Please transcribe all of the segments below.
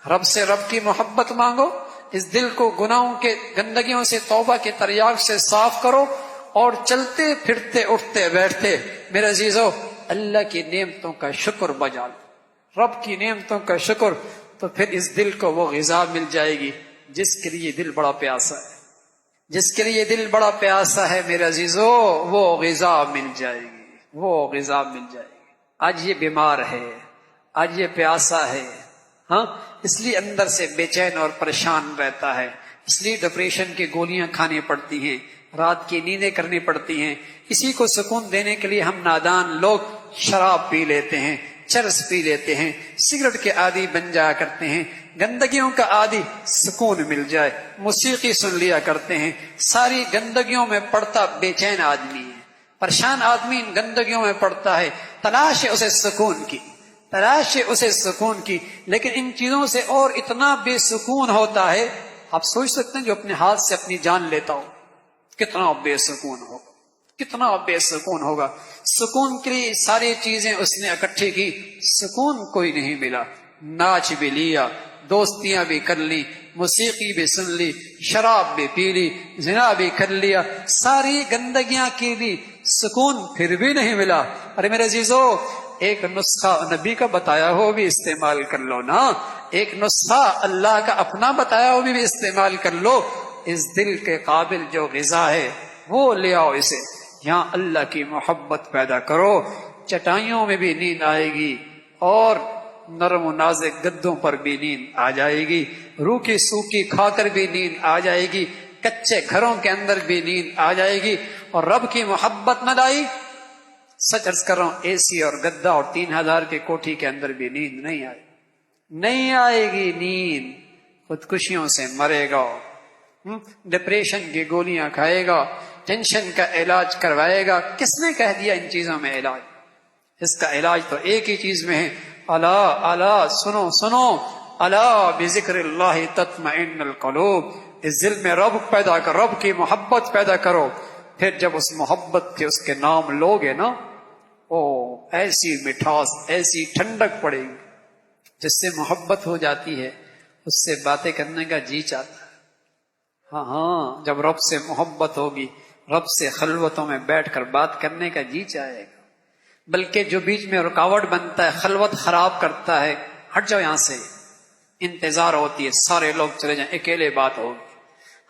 رب سے رب کی محبت مانگو، اس دل کو گناہوں کے گندگیوں سے توبہ کے تریاق سے صاف کرو، اور چلتے پھرتے اٹھتے بیٹھتے میرے عزیزو اللہ کی نعمتوں کا شکر بجا لو، رب کی نعمتوں کا شکر، تو پھر اس دل کو وہ غذا مل جائے گی جس کے لیے دل بڑا پیاسا ہے، جس کے لیے دل بڑا پیاسا ہے میرے عزیزو، وہ غذا مل جائے گی، وہ غذا مل جائے گی۔ آج یہ بیمار ہے، آج یہ پیاسا ہے، ہاں، اس لیے اندر سے بے چین اور پریشان رہتا ہے، اس لیے ڈپریشن کی گولیاں کھانی پڑتی ہیں، رات کی نیندیں کرنی پڑتی ہیں۔ اسی کو سکون دینے کے لیے ہم نادان لوگ شراب پی لیتے ہیں، چرس پی لیتے ہیں، سگریٹ کے عادی بن جایا کرتے ہیں، گندگیوں کا عادی، سکون مل جائے موسیقی سن لیا کرتے ہیں۔ ساری گندگیوں میں پڑتا بے چین آدمی ہے، پریشان آدمی ان گندگیوں میں پڑتا ہے، تلاش ہے اسے سکون کی، تلاش ہے اسے سکون کی، لیکن ان چیزوں سے اور اتنا بے سکون ہوتا ہے، آپ سوچ سکتے ہیں جو اپنے ہاتھ سے اپنی جان لیتا ہو کتنا بے سکون ہوگا، کتنا بے سکون ہوگا۔ سکون کے لیے ساری چیزیں اس نے اکٹھی کی، سکون کوئی نہیں ملا، ناچ بھی لیا، دوستیاں بھی کر لی، موسیقی بھی سن لی، شراب بھی پی لی، زنا بھی کر لیا، ساری گندگیاں کی لی، سکون پھر بھی نہیں ملا۔ ارے میرے عزیزو، ایک نسخہ نبی کا بتایا ہو بھی استعمال کر لو نا، ایک نسخہ اللہ کا اپنا بتایا ہو بھی استعمال کر لو۔ اس دل کے قابل جو غذا ہے وہ لے آؤ، اسے یہاں اللہ کی محبت پیدا کرو، چٹائیوں میں بھی نیند آئے گی، اور نرم و نازک گدوں پر بھی نیند آ جائے گی، روکھی سوکھی کھا کر بھی نیند آ جائے گی، کچے گھروں کے اندر بھی نیند آ جائے گی۔ اور رب کی محبت نہ لائی، سچ عرض کر رہا ہوں، اے سی اور گدا اور 3000 کے کوٹھی کے اندر بھی نیند نہیں آئے، نہیں آئے گی نیند، خودکشیوں سے مرے گا، ڈپریشن کی گولیاں کھائے گا، ٹینشن کا علاج کروائے گا۔ کس نے کہہ دیا ان چیزوں میں علاج؟ اس کا علاج تو ایک ہی چیز میں ہے، الا الا، سنو سنو، الا بذکر اللہ تطمئن القلوب، اس دل میں رب پیدا کر، رب کی محبت پیدا کرو، پھر جب اس محبت کے اس کے نام لوگے نا، او ایسی مٹھاس، ایسی ٹھنڈک پڑے گی، جس سے محبت ہو جاتی ہے اس سے باتیں کرنے کا جی چاہتا ہے۔ ہاں ہاں، جب رب سے محبت ہوگی، رب سے خلوتوں میں بیٹھ کر بات کرنے کا جی چاہے گا، بلکہ جو بیچ میں رکاوٹ بنتا ہے، خلوت خراب کرتا ہے، ہٹ جاؤ یہاں سے، انتظار ہوتی ہے سارے لوگ چلے جائیں، اکیلے بات ہوگی۔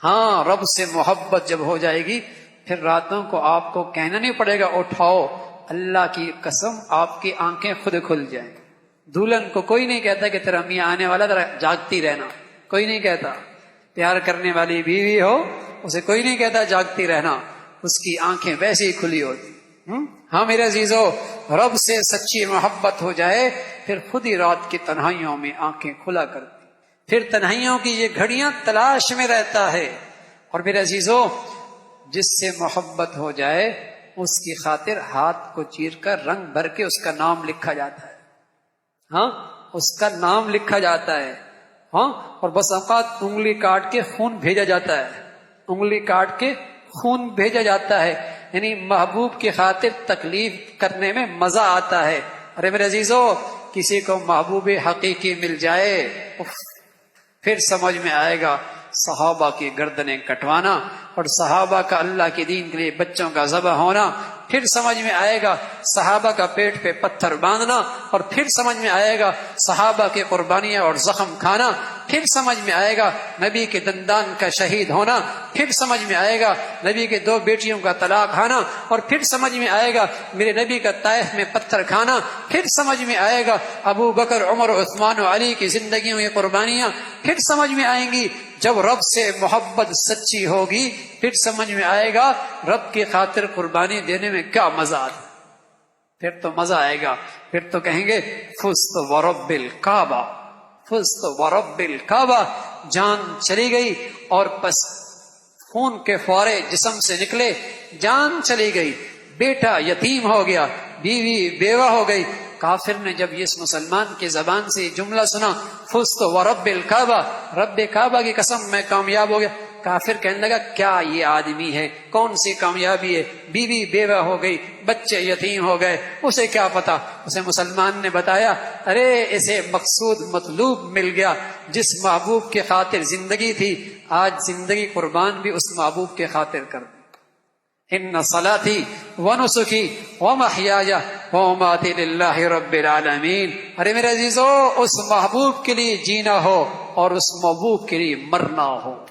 ہاں، رب سے محبت جب ہو جائے گی، پھر راتوں کو آپ کو کہنا نہیں پڑے گا اٹھاؤ، اللہ کی قسم آپ کی آنکھیں خود کھل جائیں۔ دلہن کو کوئی نہیں کہتا کہ تیرا میاں آنے والا، ذرا جاگتی رہنا، کوئی نہیں کہتا۔ پیار کرنے والی بیوی ہو، اسے کوئی نہیں کہتا جاگتی رہنا، اس کی آنکھیں ویسے ہی کھلی ہوتی۔ ہاں میرے عزیزو، رب سے سچی محبت ہو جائے، پھر خود ہی رات کی تنہائیوں میں آنکھیں کھلا کرتی، پھر تنہائیوں کی یہ گھڑیاں تلاش میں رہتا ہے۔ اور میرے عزیزو، جس سے محبت ہو جائے اس کی خاطر ہاتھ کو چیر کر رنگ بھر کے اس کا نام لکھا جاتا ہے، ہاں، اس کا نام لکھا جاتا ہے، ہاں، اور بس اوقات انگلی کاٹ کے خون بھیجا جاتا ہے، انگلی کاٹ کے خون بھیجا جاتا ہے، یعنی محبوب کی خاطر تکلیف کرنے میں مزہ آتا ہے۔ ارے میرے عزیزو، کسی کو محبوب حقیقی مل جائے، پھر سمجھ میں آئے گا صحابہ کی گردنیں کٹوانا، اور صحابہ کا اللہ کے دین کے لیے بچوں کا ذبح ہونا، پھر سمجھ میں آئے گا صحابہ کا پیٹ پہ پتھر باندھنا، اور پھر سمجھ میں آئے گا صحابہ کی قربانیاں اور زخم کھانا، پھر سمجھ میں آئے گا نبی کے دندان کا شہید ہونا، پھر سمجھ میں آئے گا نبی کے 2 بیٹیوں کا طلاق کھانا، اور پھر سمجھ میں آئے گا میرے نبی کا طائف میں پتھر کھانا، پھر سمجھ میں آئے گا ابو بکر، عمر، عثمان و علی کی زندگیوں کی قربانیاں، پھر سمجھ میں آئیں گی جب رب سے محبت سچی ہوگی، پھر سمجھ میں آئے گا رب کی خاطر قربانی دینے میں کیا مزہ آتا، پھر تو مزہ آئے گا، پھر تو کہیں گے فزت ورب الکعبہ، فزت ورب الکعبہ، جان چلی گئی اور بس خون کے فوارے جسم سے نکلے، جان چلی گئی، بیٹا یتیم ہو گیا، بیوی بیوہ ہو گئی۔ کافر نے جب یہ اس مسلمان کی زبان سے یہ جملہ سنا، فزت ورب الکعبہ، رب کعبہ کی قسم میں کامیاب ہو گیا، کافر کہنے لگا کیا یہ آدمی ہے، کون سی کامیابی ہے، بیوی بیوہ ہو گئی، بچے یتیم ہو گئے، اسے کیا پتا۔ اسے مسلمان نے بتایا، ارے اسے مقصود مطلوب مل گیا، جس محبوب کی خاطر زندگی تھی، آج زندگی قربان بھی اس محبوب کے خاطر کر دی۔ ان صلاتی ونسکی ومحیای ومماتی للہ رب العالمین۔ ارے میرے عزیزو، اس محبوب کے لیے جینا ہو اور اس محبوب کے لیے مرنا ہو۔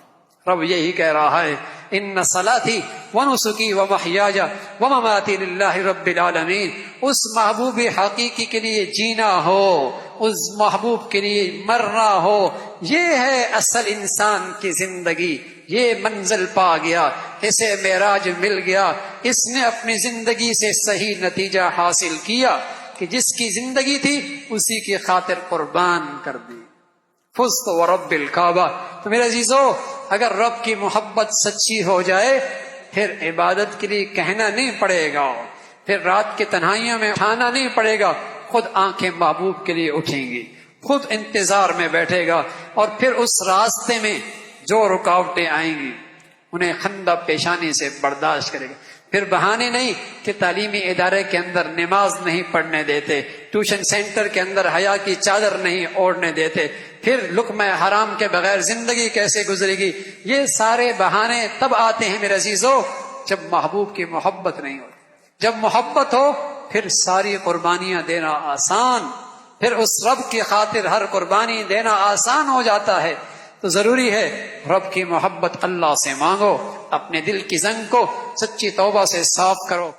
رب یہی کہہ رہا ہے، ان صلاتی ونسکی ومحیای ومماتی للہ رب العالمین۔ اس محبوب حقیقی کے لیے جینا ہو، اس محبوب کے لیے مرنا ہو، یہ ہے اصل انسان کی زندگی۔ یہ منزل پا گیا، اسے معراج مل گیا، اس نے اپنی زندگی سے صحیح نتیجہ حاصل کیا کہ جس کی زندگی تھی اسی کی خاطر قربان کر دی۔ فزت ورب الکعبہ۔ تو میرے عزیزو، اگر رب کی محبت سچی ہو جائے پھر عبادت کے لیے کہنا نہیں پڑے گا، پھر رات کی تنہائیوں میں اٹھانا نہیں پڑے گا، خود آنکھیں محبوب کے لیے اٹھیں گی، خود انتظار میں بیٹھے گا، اور پھر اس راستے میں جو رکاوٹیں آئیں گی انہیں خندہ پیشانی سے برداشت کرے گا۔ پھر بہانے نہیں کہ تعلیمی ادارے کے اندر نماز نہیں پڑھنے دیتے، ٹیوشن سینٹر کے اندر حیا کی چادر نہیں اوڑھنے دیتے، پھر لقمہ حرام کے بغیر زندگی کیسے گزرے گی۔ یہ سارے بہانے تب آتے ہیں میرے عزیزو جب محبوب کی محبت نہیں ہو۔ جب محبت ہو پھر ساری قربانیاں دینا آسان، پھر اس رب کی خاطر ہر قربانی دینا آسان ہو جاتا ہے۔ تو ضروری ہے رب کی محبت اللہ سے مانگو، اپنے دل کی زنگ کو سچی توبہ سے صاف کرو۔